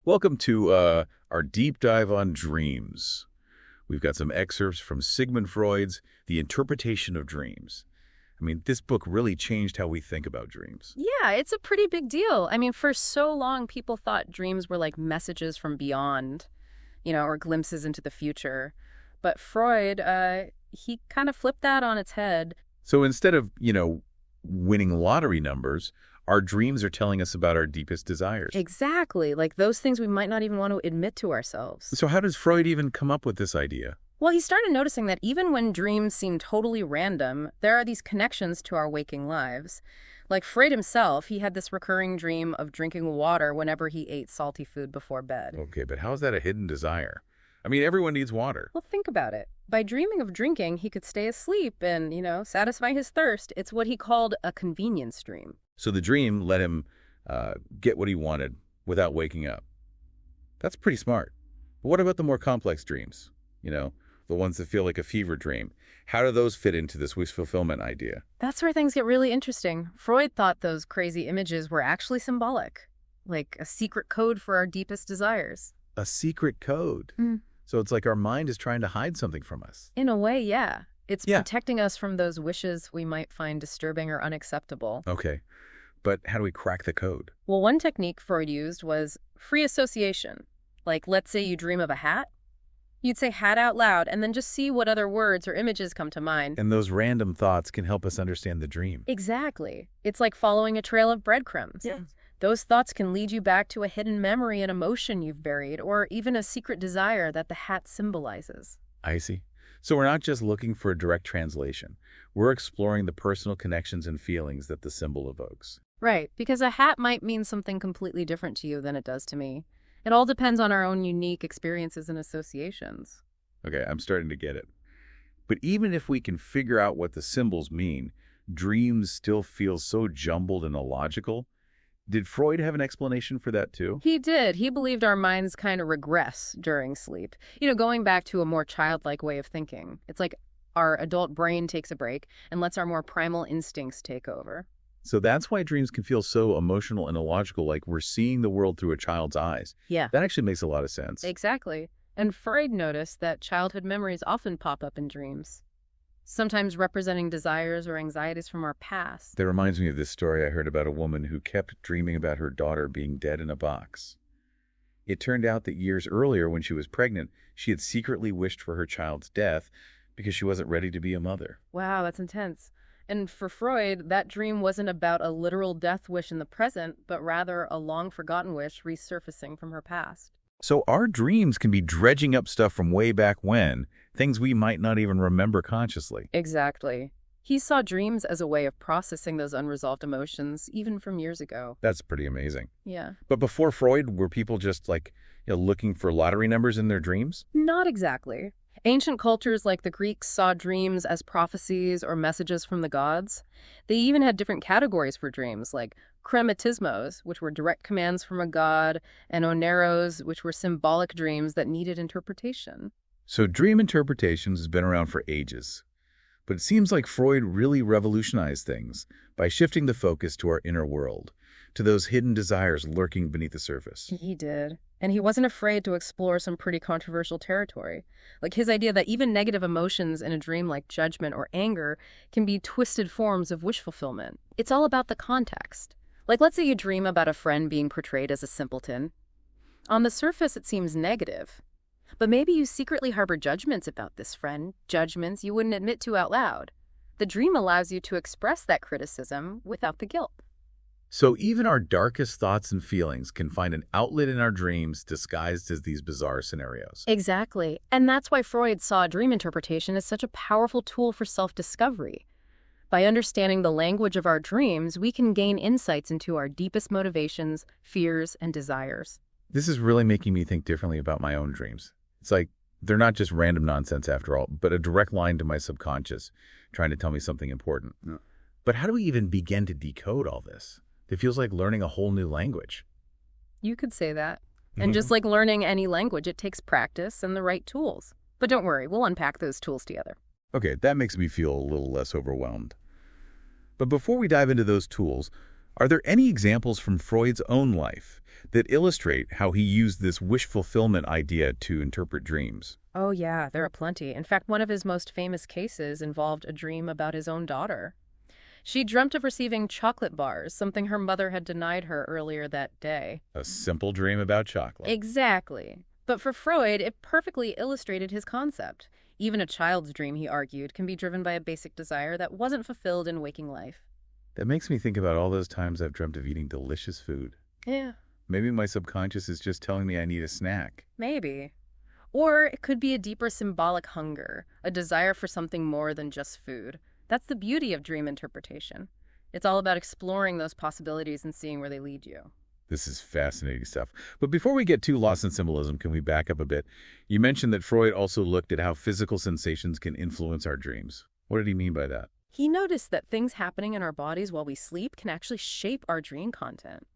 Welcome to our deep dive on dreams. We've got some excerpts from Sigmund Freud's The Interpretation of Dreams. I mean, this book really changed how we think about dreams. Yeah, it's a pretty big deal. I mean, for so long, people thought dreams were like messages from beyond, or glimpses into the future. But Freud, he kind of flipped that on its head. So instead of, winning lottery numbers, our dreams are telling us about our deepest desires. Exactly, like those things we might not even want to admit to ourselves. So how does Freud even come up with this idea? Well, he started noticing that even when dreams seem totally random, there are these connections to our waking lives. Like Freud himself, he had this recurring dream of drinking water whenever he ate salty food before bed. Okay, but how is that a hidden desire? I mean, everyone needs water. Well, think about it. By dreaming of drinking, he could stay asleep and, satisfy his thirst. It's what he called a convenience dream. So the dream let him get what he wanted without waking up. That's pretty smart. But what about the more complex dreams? The ones that feel like a fever dream. How do those fit into this wish fulfillment idea? That's where things get really interesting. Freud thought those crazy images were actually symbolic, like a secret code for our deepest desires. A secret code. So it's like our mind is trying to hide something from us. In a way, yeah. It's Yeah. protecting us from those wishes we might find disturbing or unacceptable. Okay. But how do we crack the code? Well, one technique Freud used was free association. Like, let's say you dream of a hat. You'd say hat out loud and then just see what other words or images come to mind. And those random thoughts can help us understand the dream. Exactly. It's like following a trail of breadcrumbs. Yeah. Those thoughts can lead you back to a hidden memory and emotion you've buried, or even a secret desire that the hat symbolizes. I see. So we're not just looking for a direct translation. We're exploring the personal connections and feelings that the symbol evokes. Right, because a hat might mean something completely different to you than it does to me. It all depends on our own unique experiences and associations. Okay, I'm starting to get it. But even if we can figure out what the symbols mean, dreams still feel so jumbled and illogical. Did Freud have an explanation for that too? He did. He believed our minds kind of regress during sleep. Going back to a more childlike way of thinking. It's like our adult brain takes a break and lets our more primal instincts take over. So that's why dreams can feel so emotional and illogical, like we're seeing the world through a child's eyes. Yeah. That actually makes a lot of sense. Exactly. And Freud noticed that childhood memories often pop up in dreams, sometimes representing desires or anxieties from our past. That reminds me of this story I heard about a woman who kept dreaming about her daughter being dead in a box. It turned out that years earlier, when she was pregnant, she had secretly wished for her child's death because she wasn't ready to be a mother. Wow, that's intense. And for Freud, that dream wasn't about a literal death wish in the present, but rather a long-forgotten wish resurfacing from her past. So our dreams can be dredging up stuff from way back when, things we might not even remember consciously. Exactly. He saw dreams as a way of processing those unresolved emotions, even from years ago. That's pretty amazing. Yeah. But before Freud, were people just looking for lottery numbers in their dreams? Not exactly. Ancient cultures like the Greeks saw dreams as prophecies or messages from the gods. They even had different categories for dreams, like krematismos, which were direct commands from a god, and oneros, which were symbolic dreams that needed interpretation. So dream interpretations has been around for ages. But it seems like Freud really revolutionized things by shifting the focus to our inner world, to those hidden desires lurking beneath the surface. He did. And he wasn't afraid to explore some pretty controversial territory. Like his idea that even negative emotions in a dream like judgment or anger can be twisted forms of wish fulfillment. It's all about the context. Like let's say you dream about a friend being portrayed as a simpleton. On the surface, it seems negative. But maybe you secretly harbor judgments about this friend, judgments you wouldn't admit to out loud. The dream allows you to express that criticism without the guilt. So even our darkest thoughts and feelings can find an outlet in our dreams disguised as these bizarre scenarios. Exactly. And that's why Freud saw dream interpretation as such a powerful tool for self-discovery. By understanding the language of our dreams, we can gain insights into our deepest motivations, fears, and desires. This is really making me think differently about my own dreams. It's like they're not just random nonsense after all, but a direct line to my subconscious trying to tell me something important. Yeah. But how do we even begin to decode all this? It feels like learning a whole new language. You could say that. And just like learning any language, it takes practice and the right tools. But don't worry, we'll unpack those tools together. Okay, that makes me feel a little less overwhelmed. But before we dive into those tools, Are there any examples from Freud's own life that illustrate how he used this wish fulfillment idea to interpret dreams? Oh, yeah, there are plenty. In fact, one of his most famous cases involved a dream about his own daughter. She dreamt of receiving chocolate bars, something her mother had denied her earlier that day. A simple dream about chocolate. Exactly. But for Freud, it perfectly illustrated his concept. Even a child's dream, he argued, can be driven by a basic desire that wasn't fulfilled in waking life. That makes me think about all those times I've dreamt of eating delicious food. Yeah, Maybe my subconscious is just telling me I need a snack. maybe. Or it could be a deeper symbolic hunger, a desire for something more than just food. That's the beauty of dream interpretation. It's all about exploring those possibilities and seeing where they lead you. This is fascinating stuff. But before we get too lost in symbolism, can we back up a bit? You mentioned that Freud also looked at how physical sensations can influence our dreams. What did he mean by that? He noticed that things happening in our bodies while we sleep can actually shape our dream content.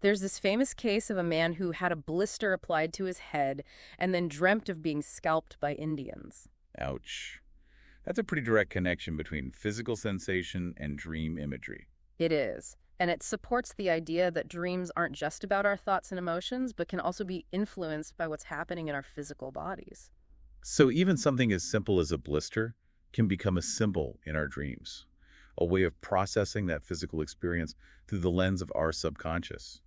There's this famous case of a man who had a blister applied to his head and then dreamt of being scalped by Indians. Ouch. That's a pretty direct connection between physical sensation and dream imagery. It is. And it supports the idea that dreams aren't just about our thoughts and emotions, but can also be influenced by what's happening in our physical bodies. So even something as simple as a blister can become a symbol in our dreams, a way of processing that physical experience through the lens of our subconscious.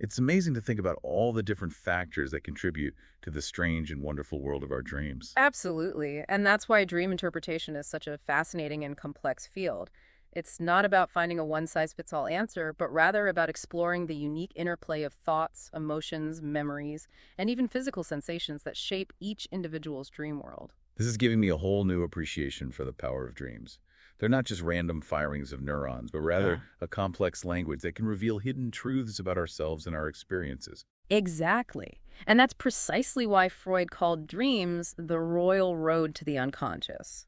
It's amazing to think about all the different factors that contribute to the strange and wonderful world of our dreams. Absolutely. And that's why dream interpretation is such a fascinating and complex field. It's not about finding a one-size-fits-all answer, but rather about exploring the unique interplay of thoughts, emotions, memories, and even physical sensations that shape each individual's dream world. This is giving me a whole new appreciation for the power of dreams. They're not just random firings of neurons, but rather a complex language that can reveal hidden truths about ourselves and our experiences. Exactly. And that's precisely why Freud called dreams the royal road to the unconscious.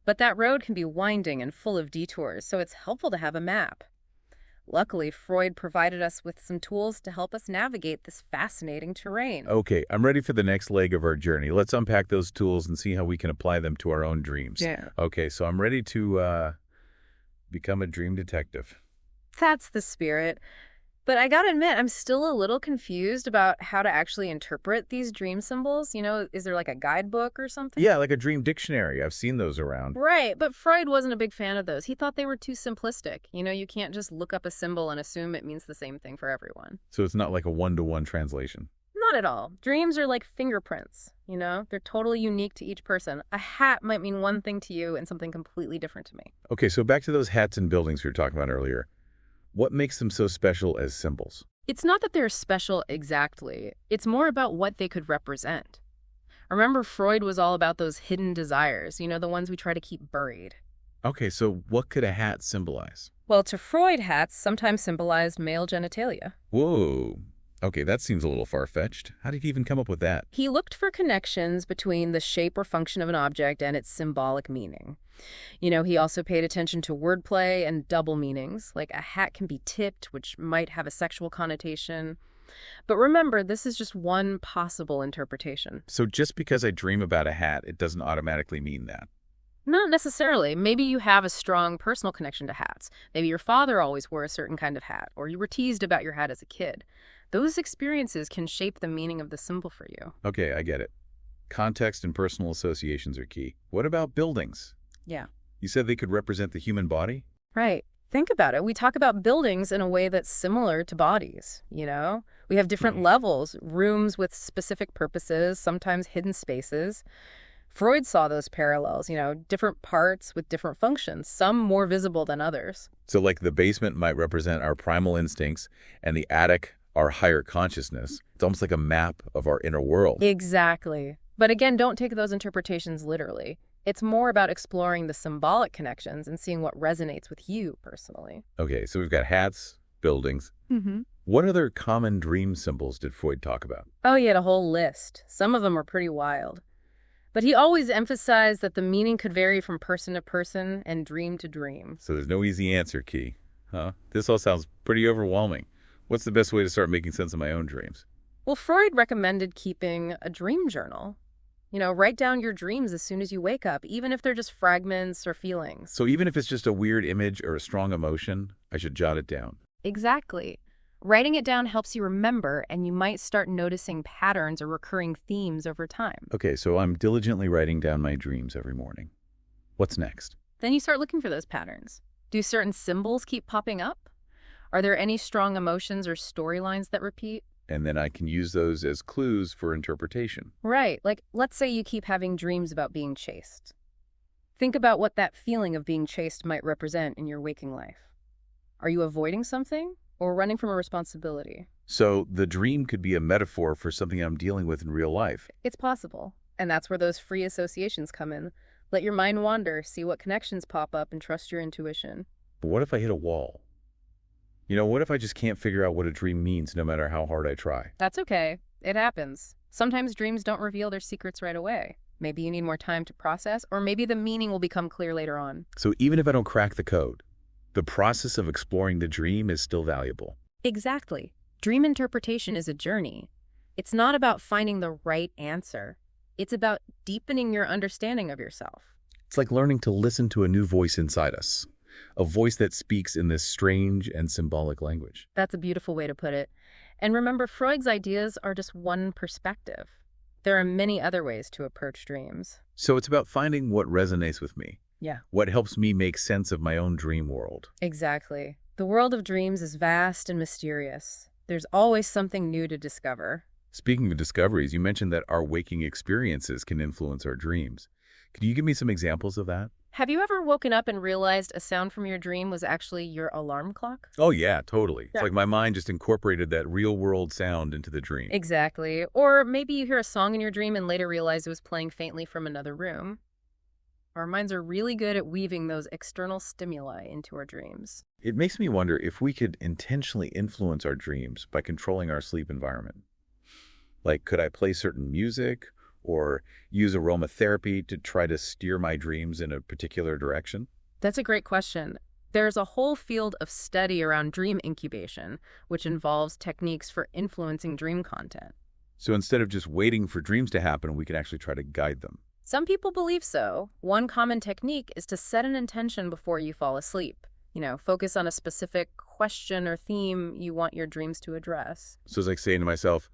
But that road can be winding and full of detours, so it's helpful to have a map. Luckily, Freud provided us with some tools to help us navigate this fascinating terrain. Okay, I'm ready for the next leg of our journey. Let's unpack those tools and see how we can apply them to our own dreams. Yeah. Okay, so I'm ready to become a dream detective. That's the spirit. But I gotta admit, I'm still a little confused about how to actually interpret these dream symbols. Is there like a guidebook or something? Yeah, like a dream dictionary. I've seen those around. Right, but Freud wasn't a big fan of those. He thought they were too simplistic. You can't just look up a symbol and assume it means the same thing for everyone. So it's not like a one-to-one translation. Not at all. Dreams are like fingerprints, They're totally unique to each person. A hat might mean one thing to you and something completely different to me. Okay, so back to those hats and buildings we were talking about earlier. What makes them so special as symbols? It's not that they're special exactly. It's more about what they could represent. Remember, Freud was all about those hidden desires, the ones we try to keep buried. Okay, so what could a hat symbolize? Well, to Freud, hats sometimes symbolized male genitalia. Whoa. Okay, that seems a little far-fetched. How did he even come up with that? He looked for connections between the shape or function of an object and its symbolic meaning. He also paid attention to wordplay and double meanings, like a hat can be tipped, which might have a sexual connotation. But remember, this is just one possible interpretation. So just because I dream about a hat, it doesn't automatically mean that. Not necessarily. Maybe you have a strong personal connection to hats. Maybe your father always wore a certain kind of hat, or you were teased about your hat as a kid. Those experiences can shape the meaning of the symbol for you. Okay, I get it. Context and personal associations are key. What about buildings? Yeah. You said they could represent the human body? Right. Think about it. We talk about buildings in a way that's similar to bodies, We have different levels, rooms with specific purposes, sometimes hidden spaces. Freud saw those parallels, different parts with different functions, some more visible than others. So like the basement might represent our primal instincts and the attic our higher consciousness. It's almost like a map of our inner world. Exactly. But again, don't take those interpretations literally. It's more about exploring the symbolic connections and seeing what resonates with you personally. Okay, so we've got hats, buildings. What other common dream symbols did Freud talk about? Oh, he had a whole list. Some of them are pretty wild. But he always emphasized that the meaning could vary from person to person and dream to dream. So there's no easy answer, Key. Huh? This all sounds pretty overwhelming. What's the best way to start making sense of my own dreams? Well, Freud recommended keeping a dream journal. Write down your dreams as soon as you wake up, even if they're just fragments or feelings. So even if it's just a weird image or a strong emotion, I should jot it down. Exactly. Writing it down helps you remember, and you might start noticing patterns or recurring themes over time. Okay, so I'm diligently writing down my dreams every morning. What's next? Then you start looking for those patterns. Do certain symbols keep popping up? Are there any strong emotions or storylines that repeat? And then I can use those as clues for interpretation. Right, like let's say you keep having dreams about being chased. Think about what that feeling of being chased might represent in your waking life. Are you avoiding something or running from a responsibility? So the dream could be a metaphor for something I'm dealing with in real life. It's possible. And that's where those free associations come in. Let your mind wander, see what connections pop up, and trust your intuition. But what if I hit a wall? What if I just can't figure out what a dream means no matter how hard I try? That's okay. It happens. Sometimes dreams don't reveal their secrets right away. Maybe you need more time to process, or maybe the meaning will become clear later on. So even if I don't crack the code, the process of exploring the dream is still valuable. Exactly. Dream interpretation is a journey. It's not about finding the right answer. It's about deepening your understanding of yourself. It's like learning to listen to a new voice inside us, a voice that speaks in this strange and symbolic language. That's a beautiful way to put it. And remember, Freud's ideas are just one perspective. There are many other ways to approach dreams. So it's about finding what resonates with me, Yeah. what helps me make sense of my own dream world. Exactly. The world of dreams is vast and mysterious. There's always something new to discover. Speaking of discoveries, you mentioned that our waking experiences can influence our dreams. Could you give me some examples of that? Have you ever woken up and realized a sound from your dream was actually your alarm clock? Oh, yeah, totally. Yeah. It's like my mind just incorporated that real-world sound into the dream. Exactly. Or maybe you hear a song in your dream and later realize it was playing faintly from another room. Our minds are really good at weaving those external stimuli into our dreams. It makes me wonder if we could intentionally influence our dreams by controlling our sleep environment. Like, could I play certain music or use aromatherapy to try to steer my dreams in a particular direction? That's a great question. There's a whole field of study around dream incubation, which involves techniques for influencing dream content. So instead of just waiting for dreams to happen, we can actually try to guide them. Some people believe so. One common technique is to set an intention before you fall asleep. Focus on a specific question or theme you want your dreams to address. So it's like saying to myself,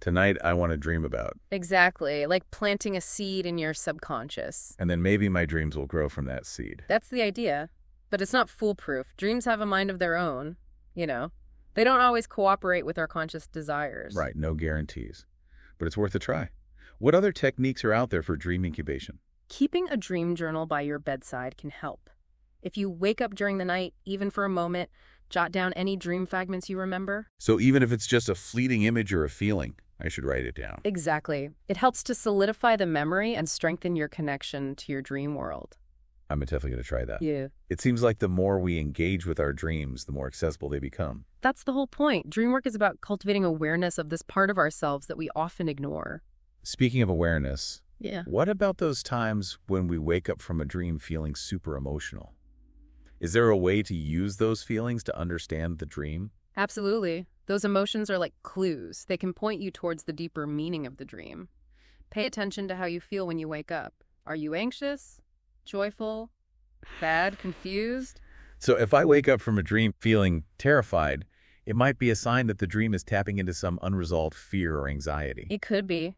tonight I want to dream about. Exactly, like planting a seed in your subconscious. And then maybe my dreams will grow from that seed. That's the idea. But it's not foolproof. Dreams have a mind of their own, They don't always cooperate with our conscious desires. Right, no guarantees. But it's worth a try. What other techniques are out there for dream incubation? Keeping a dream journal by your bedside can help. If you wake up during the night, even for a moment, jot down any dream fragments you remember. So even if it's just a fleeting image or a feeling, I should write it down. Exactly. It helps to solidify the memory and strengthen your connection to your dream world. I'm definitely going to try that. Yeah. It seems like the more we engage with our dreams, the more accessible they become. That's the whole point. Dream work is about cultivating awareness of this part of ourselves that we often ignore. Speaking of awareness, Yeah. what about those times when we wake up from a dream feeling super emotional? Is there a way to use those feelings to understand the dream? Absolutely. Those emotions are like clues. They can point you towards the deeper meaning of the dream. Pay attention to how you feel when you wake up. Are you anxious? Joyful? Sad? Confused? So if I wake up from a dream feeling terrified, it might be a sign that the dream is tapping into some unresolved fear or anxiety. It could be.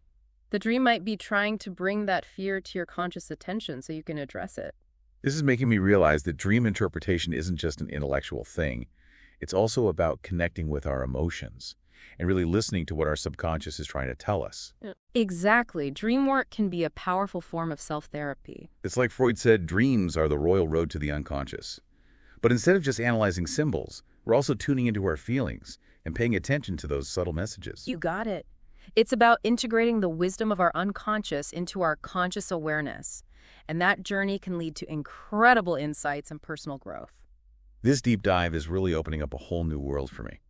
The dream might be trying to bring that fear to your conscious attention so you can address it. This is making me realize that dream interpretation isn't just an intellectual thing. It's also about connecting with our emotions and really listening to what our subconscious is trying to tell us. Exactly. Dream work can be a powerful form of self-therapy. It's like Freud said, dreams are the royal road to the unconscious. But instead of just analyzing symbols, we're also tuning into our feelings and paying attention to those subtle messages. You got it. It's about integrating the wisdom of our unconscious into our conscious awareness. And that journey can lead to incredible insights and personal growth. This deep dive is really opening up a whole new world for me.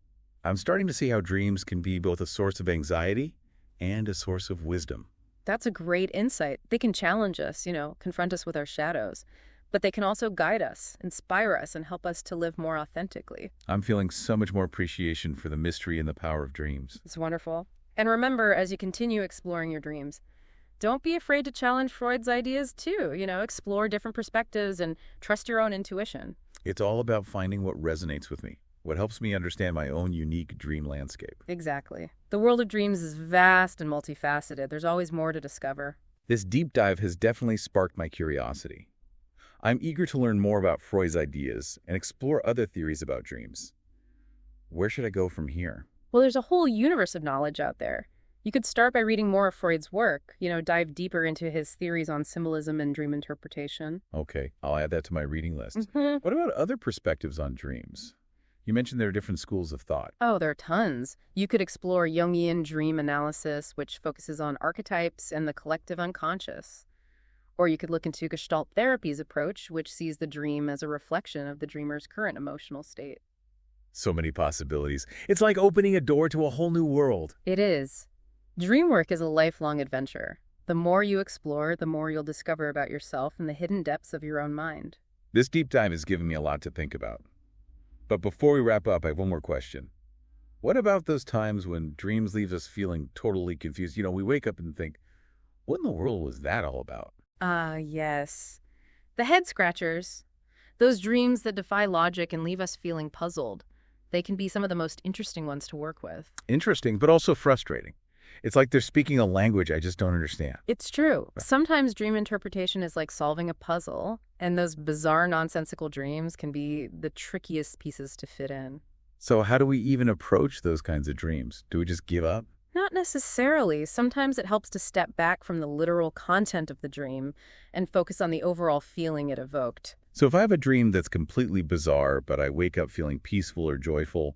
I'm starting to see how dreams can be both a source of anxiety and a source of wisdom. That's a great insight. They can challenge us, confront us with our shadows. But they can also guide us, inspire us, and help us to live more authentically. I'm feeling so much more appreciation for the mystery and the power of dreams. It's wonderful. And remember, as you continue exploring your dreams, Don't be afraid to challenge Freud's ideas too, explore different perspectives and trust your own intuition. It's all about finding what resonates with me, what helps me understand my own unique dream landscape. Exactly. The world of dreams is vast and multifaceted. There's always more to discover. This deep dive has definitely sparked my curiosity. I'm eager to learn more about Freud's ideas and explore other theories about dreams. Where should I go from here? Well, there's a whole universe of knowledge out there. You could start by reading more of Freud's work, dive deeper into his theories on symbolism and dream interpretation. Okay, I'll add that to my reading list. Hmm. What about other perspectives on dreams? You mentioned there are different schools of thought. Oh, there are tons. You could explore Jungian dream analysis, which focuses on archetypes and the collective unconscious. Or you could look into Gestalt therapy's approach, which sees the dream as a reflection of the dreamer's current emotional state. So many possibilities. It's like opening a door to a whole new world. It is. Dream work is a lifelong adventure. The more you explore, the more you'll discover about yourself and the hidden depths of your own mind. This deep dive has given me a lot to think about. But before we wrap up, I have one more question. What about those times when dreams leave us feeling totally confused? We wake up and think, what in the world was that all about? Yes. The head scratchers. Those dreams that defy logic and leave us feeling puzzled. They can be some of the most interesting ones to work with. Interesting, but also frustrating. It's like they're speaking a language I just don't understand. It's true. Sometimes dream interpretation is like solving a puzzle, and those bizarre, nonsensical dreams can be the trickiest pieces to fit in. So how do we even approach those kinds of dreams? Do we just give up? Not necessarily. Sometimes it helps to step back from the literal content of the dream and focus on the overall feeling it evoked. So if I have a dream that's completely bizarre, but I wake up feeling peaceful or joyful,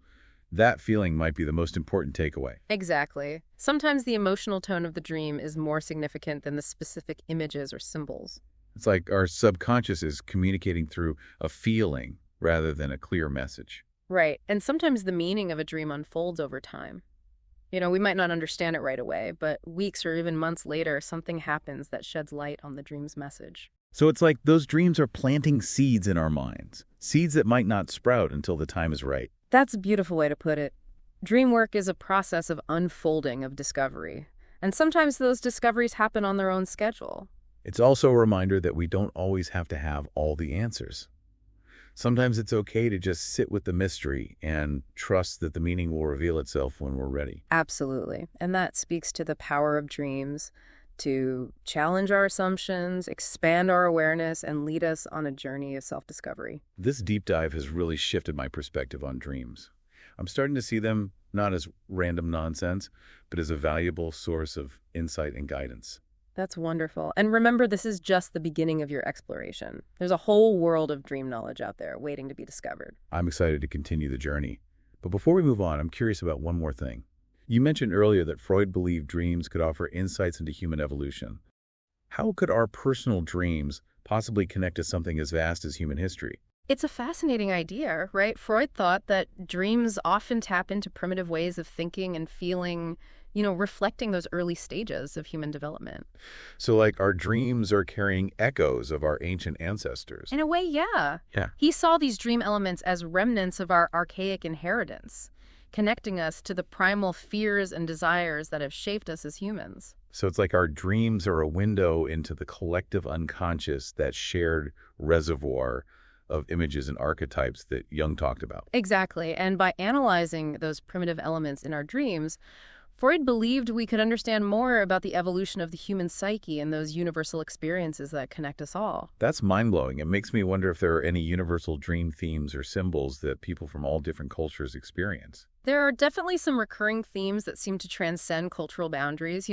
that feeling might be the most important takeaway. Exactly. Sometimes the emotional tone of the dream is more significant than the specific images or symbols. It's like our subconscious is communicating through a feeling rather than a clear message. Right. And sometimes the meaning of a dream unfolds over time. We might not understand it right away, but weeks or even months later, something happens that sheds light on the dream's message. So it's like those dreams are planting seeds in our minds, seeds that might not sprout until the time is right. That's a beautiful way to put it. Dream work is a process of unfolding of discovery, and sometimes those discoveries happen on their own schedule. It's also a reminder that we don't always have to have all the answers. Sometimes it's okay to just sit with the mystery and trust that the meaning will reveal itself when we're ready. Absolutely. And that speaks to the power of dreams to challenge our assumptions, expand our awareness, and lead us on a journey of self-discovery. This deep dive has really shifted my perspective on dreams. I'm starting to see them not as random nonsense, but as a valuable source of insight and guidance. That's wonderful. And remember, this is just the beginning of your exploration. There's a whole world of dream knowledge out there waiting to be discovered. I'm excited to continue the journey. But before we move on, I'm curious about one more thing. You mentioned earlier that Freud believed dreams could offer insights into human evolution. How could our personal dreams possibly connect to something as vast as human history? It's a fascinating idea, right? Freud thought that dreams often tap into primitive ways of thinking and feeling, reflecting those early stages of human development. So like our dreams are carrying echoes of our ancient ancestors. In a way, yeah. Yeah. He saw these dream elements as remnants of our archaic inheritance, connecting us to the primal fears and desires that have shaped us as humans. So it's like our dreams are a window into the collective unconscious, that shared reservoir of images and archetypes that Jung talked about. Exactly. And by analyzing those primitive elements in our dreams, Freud believed we could understand more about the evolution of the human psyche and those universal experiences that connect us all. That's mind-blowing. It makes me wonder if there are any universal dream themes or symbols that people from all different cultures experience. There are definitely some recurring themes that seem to transcend cultural boundaries.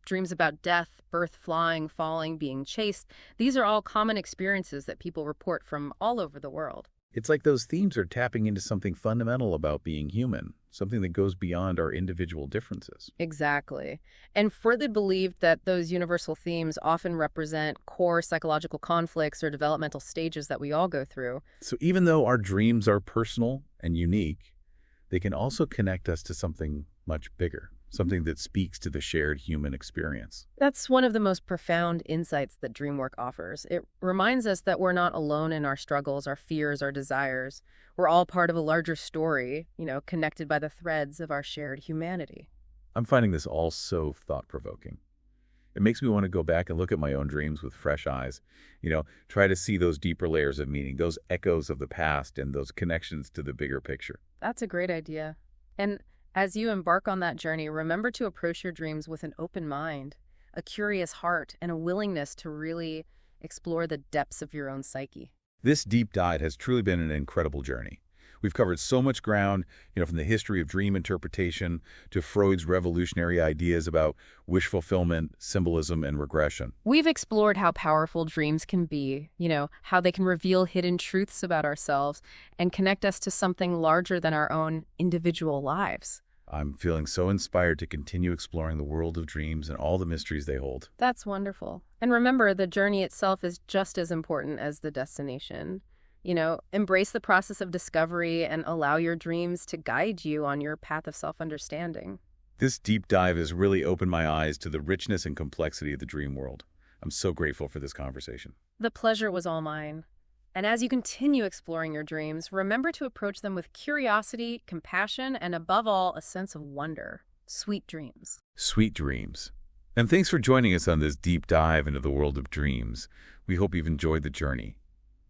Dreams about death, birth, flying, falling, being chased. These are all common experiences that people report from all over the world. It's like those themes are tapping into something fundamental about being human, something that goes beyond our individual differences. Exactly. And Freud believed that those universal themes often represent core psychological conflicts or developmental stages that we all go through. So even though our dreams are personal and unique, they can also connect us to something much bigger, something that speaks to the shared human experience. That's one of the most profound insights that dream work offers. It reminds us that we're not alone in our struggles, our fears, our desires. We're all part of a larger story, connected by the threads of our shared humanity. I'm finding this all so thought-provoking. It makes me want to go back and look at my own dreams with fresh eyes. Try to see those deeper layers of meaning, those echoes of the past, and those connections to the bigger picture. That's a great idea. And as you embark on that journey, remember to approach your dreams with an open mind, a curious heart, and a willingness to really explore the depths of your own psyche. This deep dive has truly been an incredible journey. We've covered so much ground, from the history of dream interpretation to Freud's revolutionary ideas about wish fulfillment, symbolism, and regression. We've explored how powerful dreams can be, how they can reveal hidden truths about ourselves and connect us to something larger than our own individual lives. I'm feeling so inspired to continue exploring the world of dreams and all the mysteries they hold. That's wonderful. And remember, the journey itself is just as important as the destination. Embrace the process of discovery and allow your dreams to guide you on your path of self-understanding. This deep dive has really opened my eyes to the richness and complexity of the dream world. I'm so grateful for this conversation. The pleasure was all mine. And as you continue exploring your dreams, remember to approach them with curiosity, compassion, and above all, a sense of wonder. Sweet dreams. Sweet dreams. And thanks for joining us on this deep dive into the world of dreams. We hope you've enjoyed the journey.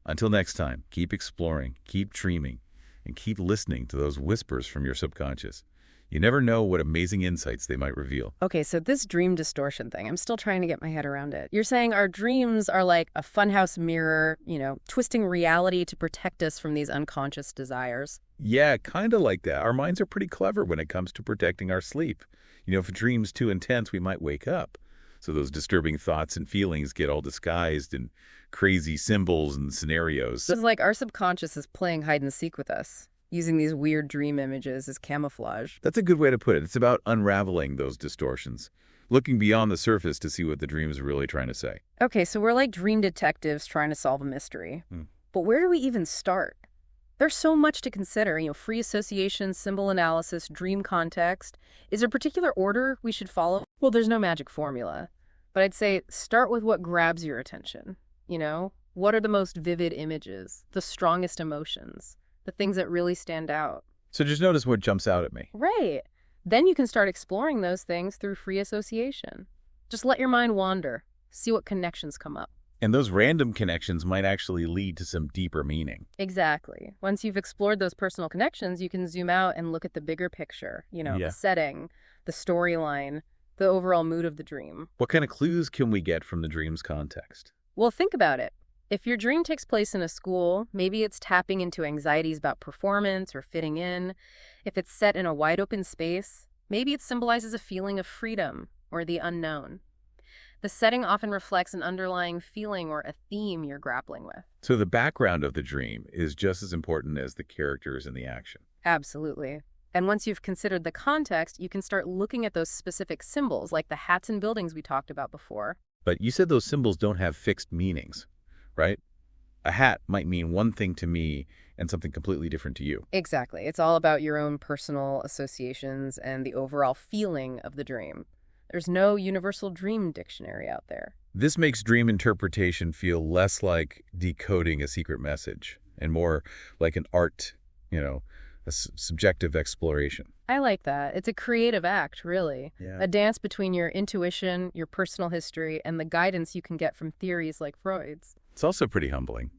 Until next time, keep exploring, keep dreaming, and keep listening to those whispers from your subconscious. You never know what amazing insights they might reveal. Okay, so this dream distortion thing, I'm still trying to get my head around it. You're saying our dreams are like a funhouse mirror, twisting reality to protect us from these unconscious desires. Yeah, kind of like that. Our minds are pretty clever when it comes to protecting our sleep. If a dream's too intense, we might wake up. So those disturbing thoughts and feelings get all disguised in crazy symbols and scenarios. It's like our subconscious is playing hide and seek with us, using these weird dream images as camouflage. That's a good way to put it. It's about unraveling those distortions, looking beyond the surface to see what the dream is really trying to say. Okay, so we're like dream detectives trying to solve a mystery. But where do we even start? There's so much to consider, free association, symbol analysis, dream context. Is there a particular order we should follow? Well, there's no magic formula. But I'd say start with what grabs your attention. What are the most vivid images, the strongest emotions, the things that really stand out? So just notice what jumps out at me. Right. Then you can start exploring those things through free association. Just let your mind wander, see what connections come up. And those random connections might actually lead to some deeper meaning. Exactly. Once you've explored those personal connections, you can zoom out and look at the bigger picture, the setting, the storyline, the overall mood of the dream. What kind of clues can we get from the dream's context? Well, think about it. If your dream takes place in a school, maybe it's tapping into anxieties about performance or fitting in. If it's set in a wide open space, maybe it symbolizes a feeling of freedom or the unknown. The setting often reflects an underlying feeling or a theme you're grappling with. So the background of the dream is just as important as the characters and the action. Absolutely. And once you've considered the context, you can start looking at those specific symbols, like the hats and buildings we talked about before. But you said those symbols don't have fixed meanings, right? A hat might mean one thing to me and something completely different to you. Exactly. It's all about your own personal associations and the overall feeling of the dream. There's no universal dream dictionary out there. This makes dream interpretation feel less like decoding a secret message and more like an art, a subjective exploration. I like that. It's a creative act, really. Yeah. A dance between your intuition, your personal history, and the guidance you can get from theories like Freud's. It's also pretty humbling,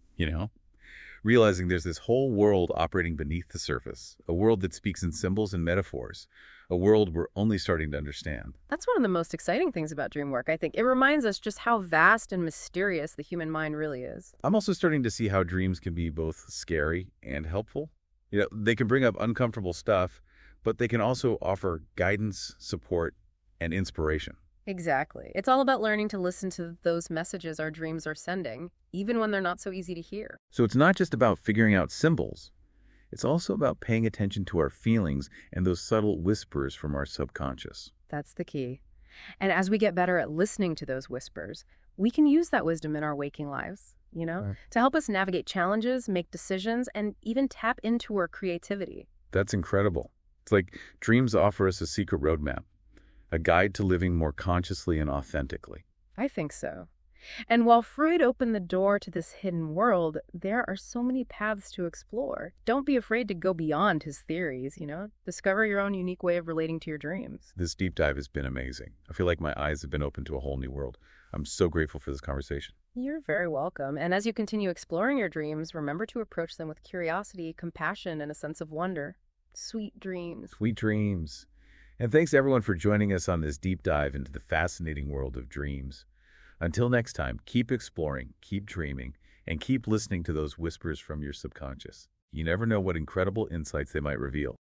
realizing there's this whole world operating beneath the surface, a world that speaks in symbols and metaphors, a world we're only starting to understand. That's one of the most exciting things about dream work, I think. It reminds us just how vast and mysterious the human mind really is. I'm also starting to see how dreams can be both scary and helpful. They can bring up uncomfortable stuff, but they can also offer guidance, support, and inspiration. Exactly. It's all about learning to listen to those messages our dreams are sending, even when they're not so easy to hear. So it's not just about figuring out symbols. It's also about paying attention to our feelings and those subtle whispers from our subconscious. That's the key. And as we get better at listening to those whispers, we can use that wisdom in our waking lives, to help us navigate challenges, make decisions, and even tap into our creativity. That's incredible. It's like dreams offer us a secret roadmap, a guide to living more consciously and authentically. I think so. And while Freud opened the door to this hidden world, there are so many paths to explore. Don't be afraid to go beyond his theories, Discover your own unique way of relating to your dreams. This deep dive has been amazing. I feel like my eyes have been opened to a whole new world. I'm so grateful for this conversation. You're very welcome. And as you continue exploring your dreams, remember to approach them with curiosity, compassion, and a sense of wonder. Sweet dreams. Sweet dreams. And thanks everyone for joining us on this deep dive into the fascinating world of dreams. Until next time, keep exploring, keep dreaming, and keep listening to those whispers from your subconscious. You never know what incredible insights they might reveal.